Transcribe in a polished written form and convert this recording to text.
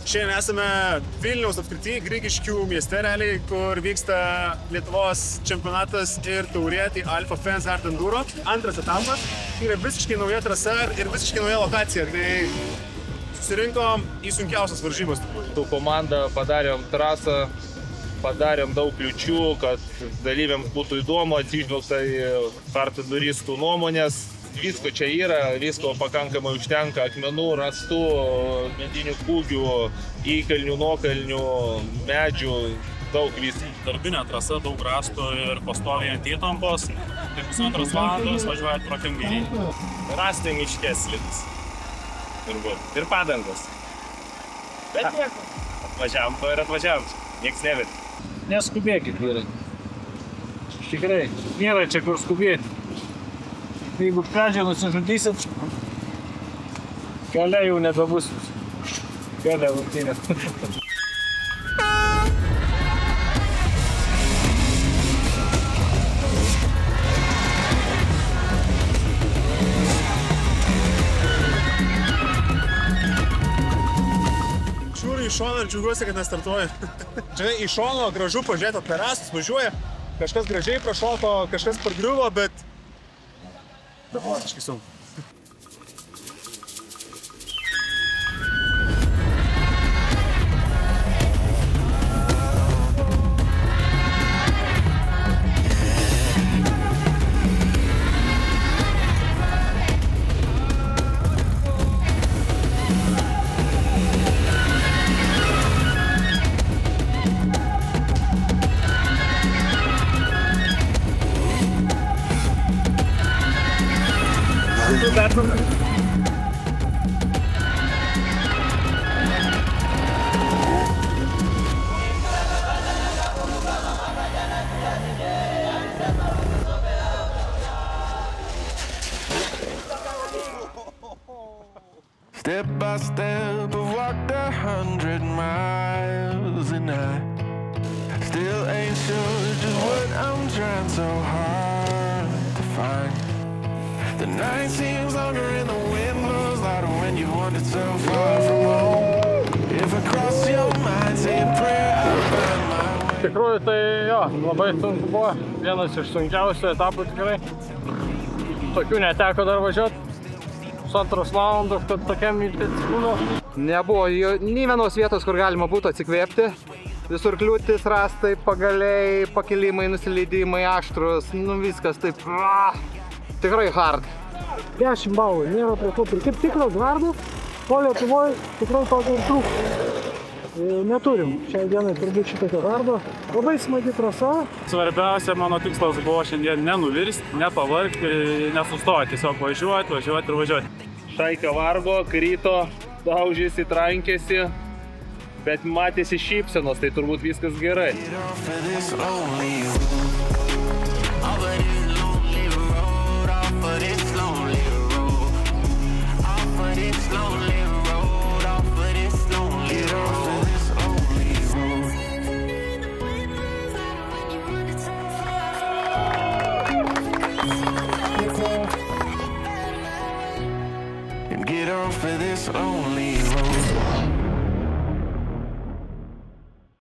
Šiandien esame Vilniaus apskrity, Grigiškių mieste realiai, kur vyksta Lietuvos čempionatas ir taurė, tai Alfa Fans Art Enduro. Antras etapas, tai yra visiškai nauja trasa ir visiškai nauja lokacija. Tai susirinkom į sunkiausias varžybas. Tu komandą padarėm trasą, padarėm daug kliučių, kad dalyviams būtų įdomu, atsižvelgta į art enduristų nuomonės. Visko čia yra, visko pakankamai užtenka, akmenų, rastų, medinių kūgių, įkalnių, nuokalnių, medžių, daug visko. Darbinė trasa, daug rastų ir pastoviai ant įtampos, tai pusantros valandos važiuojat pro Kemgerį. Rastai miške slidus. Ir padangos. Bet nieko. Atvažiavom to ir atvažiavom. Nieks neverti. Neskubėkit, vyrai. Tikrai, nėra čia kur skubėti. Jeigu pradžią nusižudysit, keliai jau nebebus. Keliai rungtynė. Žiūriu į šoną ir džiaugiuosi, kad nestartuoju. Žinai, į šono gražu pažiūrėti, operasus važiuoja. Kažkas gražiai prašoko, kažkas pargriuvo, bet beprotiškai sunku. Step by step, I've walked 100 miles and I still ain't sure just what I'm trying so hard to find. The night seems longer and the wind blows louder when you wandered so far from home. If I cross your mind, say a prayer, I'll find my way. Iš tikrųjų, tai jo, labai sunku buvo. Vienas iš sunkiausių etapų tikrai. Tokių neteko dar važiuoti. Pusantros valandos, kad tokiam įtėtikūno. Nebuvo nei vienos vietos, kur galima būtų atsikvėpti. Visur kliūtis, rastai, pagaliai, pakilimai, nusileidimai, aštrus, nu viskas taip, tikrai hard. 10 balų, nėra prie to, kaip tikras hardas, po Lietuvoje tikrai tokio ir trūksta. Neturim šiai dienai turbūt šitokio hardo. Labai smagi trasa. Svarbiausia mano tikslas buvo šiandien nenuvirsti, nepavargti, nesustoti, tiesiog važiuoti ir važiuoti. Šaika vargo, krito, daužėsi, trankėsi, bet matėsi šypsenos, tai turbūt viskas gerai. Get off of this lonely